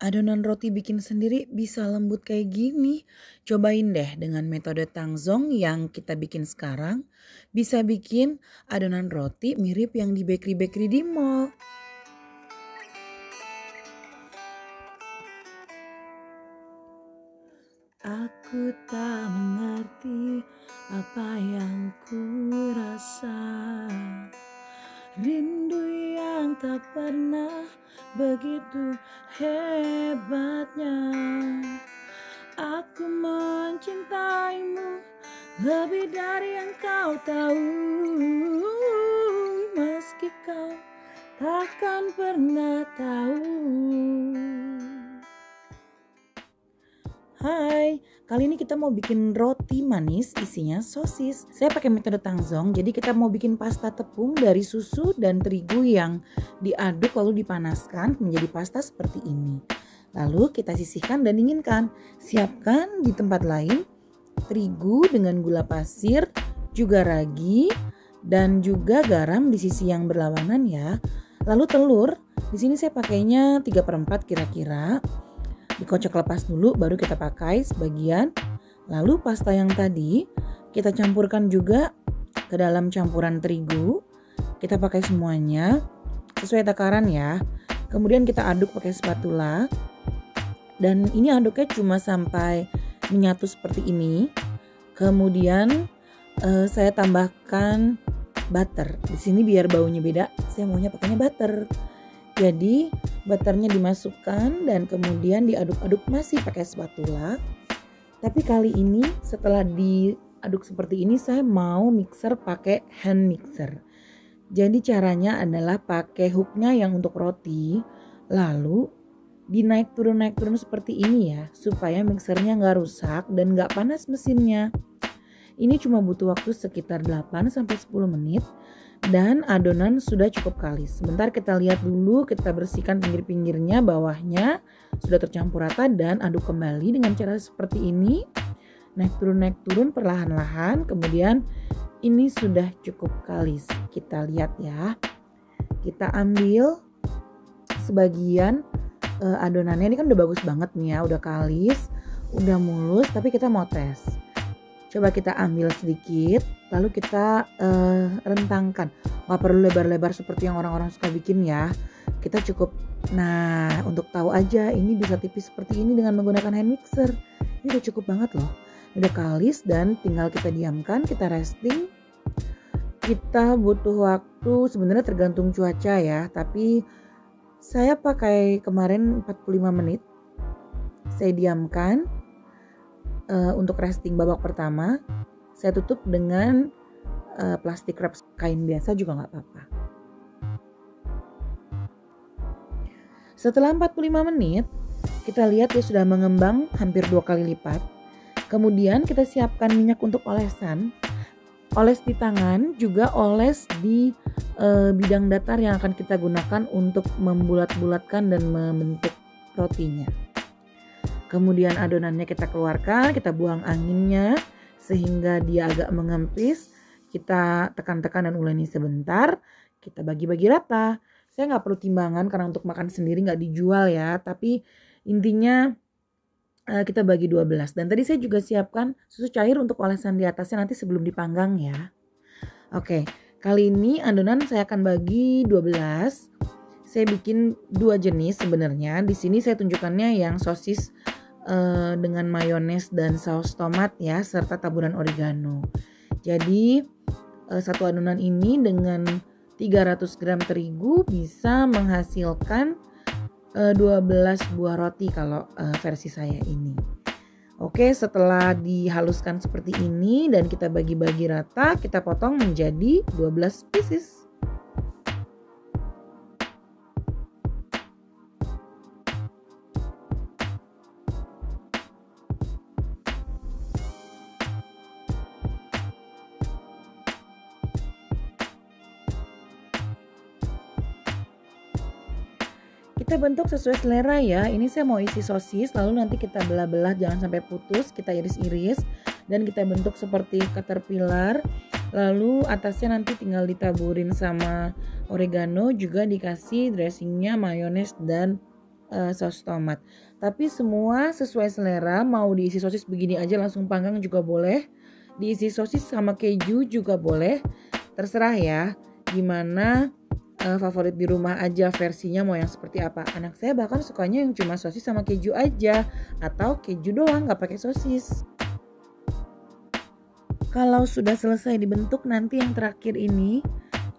Adonan roti bikin sendiri bisa lembut kayak gini. Cobain deh dengan metode tangzong yang kita bikin sekarang. Bisa bikin adonan roti mirip yang di bakery-bakery di mall. Aku tak mengerti apa yang ku rasa. Rindu yang tak pernah begitu hebatnya. Aku mencintaimu lebih dari yang kau tahu. Meski kau takkan pernah tahu. Hai, kali ini kita mau bikin roti manis isinya sosis. Saya pakai metode tangzong, jadi kita mau bikin pasta tepung dari susu dan terigu yang diaduk lalu dipanaskan menjadi pasta seperti ini. Lalu kita sisihkan dan dinginkan. Siapkan di tempat lain terigu dengan gula pasir, juga ragi, dan juga garam di sisi yang berlawanan ya. Lalu telur, di sini saya pakainya 3/4 kira-kira. Dikocok lepas dulu baru kita pakai sebagian. Lalu pasta yang tadi kita campurkan juga ke dalam campuran terigu. Kita pakai semuanya sesuai takaran ya. Kemudian kita aduk pakai spatula. Dan ini aduknya cuma sampai menyatu seperti ini. Kemudian saya tambahkan butter. Di sini biar baunya beda, saya maunya pakainya butter. Jadi butternya dimasukkan dan kemudian diaduk-aduk masih pakai spatula. Tapi kali ini setelah diaduk seperti ini saya mau mixer pakai hand mixer. Jadi caranya adalah pakai hooknya yang untuk roti. Lalu dinaik turun seperti ini ya. Supaya mixernya nggak rusak dan nggak panas mesinnya. Ini cuma butuh waktu sekitar 8-10 menit. Dan adonan sudah cukup kalis. Sebentar kita lihat dulu, kita bersihkan pinggir-pinggirnya, bawahnya sudah tercampur rata dan aduk kembali dengan cara seperti ini. Naik turun perlahan-lahan, kemudian ini sudah cukup kalis. Kita lihat ya. Kita ambil sebagian adonannya, ini kan udah bagus banget nih ya, udah kalis, udah mulus, tapi kita mau tes. Coba kita ambil sedikit, lalu kita rentangkan. Gak perlu lebar-lebar seperti yang orang-orang suka bikin ya. Kita cukup, nah untuk tahu aja ini bisa tipis seperti ini dengan menggunakan hand mixer. Ini udah cukup banget loh. Udah kalis dan tinggal kita diamkan, kita resting. Kita butuh waktu sebenarnya tergantung cuaca ya. Tapi saya pakai kemarin 45 menit. Saya diamkan. Untuk resting babak pertama saya tutup dengan plastik wrap kain biasa juga nggak apa-apa. Setelah 45 menit kita lihat dia sudah mengembang hampir 2 kali lipat. Kemudian kita siapkan minyak untuk olesan, oles di tangan juga oles di bidang datar yang akan kita gunakan untuk membulat-bulatkan dan membentuk rotinya. Kemudian adonannya kita keluarkan, kita buang anginnya sehingga dia agak mengempis. Kita tekan-tekan dan uleni sebentar, kita bagi-bagi rata. Saya nggak perlu timbangan karena untuk makan sendiri nggak dijual ya. Tapi intinya kita bagi 12. Dan tadi saya juga siapkan susu cair untuk olesan di atasnya nanti sebelum dipanggang ya. Oke, kali ini adonan saya akan bagi 12. Saya bikin 2 jenis sebenarnya. Di sini saya tunjukkannya yang sosis dengan mayones dan saus tomat ya, serta taburan oregano. Jadi satu adonan ini dengan 300 gram terigu bisa menghasilkan 12 buah roti kalau versi saya ini. Oke, setelah dihaluskan seperti ini dan kita bagi-bagi rata, kita potong menjadi 12 pieces. Kita bentuk sesuai selera ya. Ini saya mau isi sosis, lalu nanti kita belah-belah jangan sampai putus, kita iris-iris dan kita bentuk seperti caterpillar. Lalu atasnya nanti tinggal ditaburin sama oregano, juga dikasih dressingnya mayones dan saus tomat. Tapi semua sesuai selera, mau diisi sosis begini aja langsung panggang juga boleh. Diisi sosis sama keju juga boleh. Terserah ya, gimana favorit di rumah aja versinya mau yang seperti apa. Anak saya bahkan sukanya yang cuma sosis sama keju aja atau keju doang nggak pakai sosis. Kalau sudah selesai dibentuk, nanti yang terakhir ini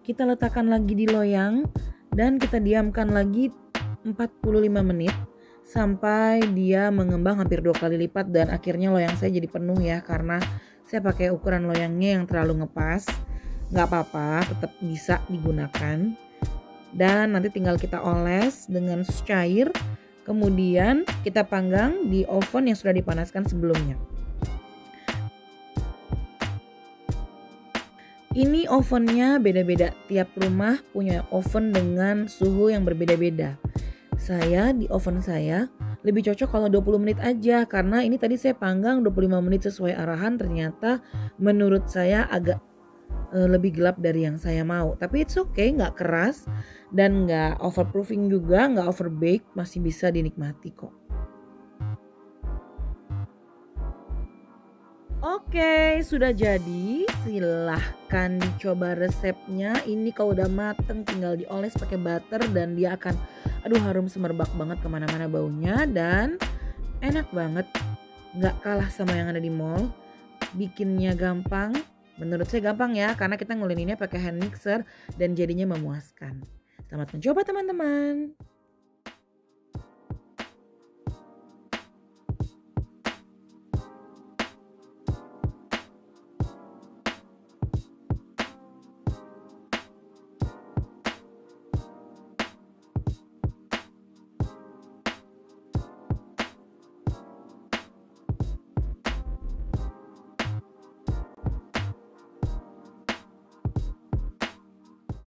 kita letakkan lagi di loyang dan kita diamkan lagi 45 menit sampai dia mengembang hampir 2 kali lipat dan akhirnya loyang saya jadi penuh ya, karena saya pakai ukuran loyangnya yang terlalu ngepas. Nggak apa-apa, tetap bisa digunakan. Dan nanti tinggal kita oles dengan sus cair, kemudian kita panggang di oven yang sudah dipanaskan sebelumnya. Ini ovennya beda-beda, tiap rumah punya oven dengan suhu yang berbeda-beda. Saya di oven saya lebih cocok kalau 20 menit aja, karena ini tadi saya panggang 25 menit sesuai arahan, ternyata menurut saya agak lebih gelap dari yang saya mau. Tapi it's okay, nggak keras dan nggak overproofing juga, nggak overbake, masih bisa dinikmati kok. Oke, sudah jadi. Silahkan dicoba resepnya. Ini kalau udah mateng tinggal dioles pakai butter dan dia akan harum semerbak banget kemana-mana baunya dan enak banget. Nggak kalah sama yang ada di mall. Bikinnya gampang. Menurut saya gampang ya, karena kita ngulininnya pakai hand mixer dan jadinya memuaskan. Selamat mencoba teman-teman.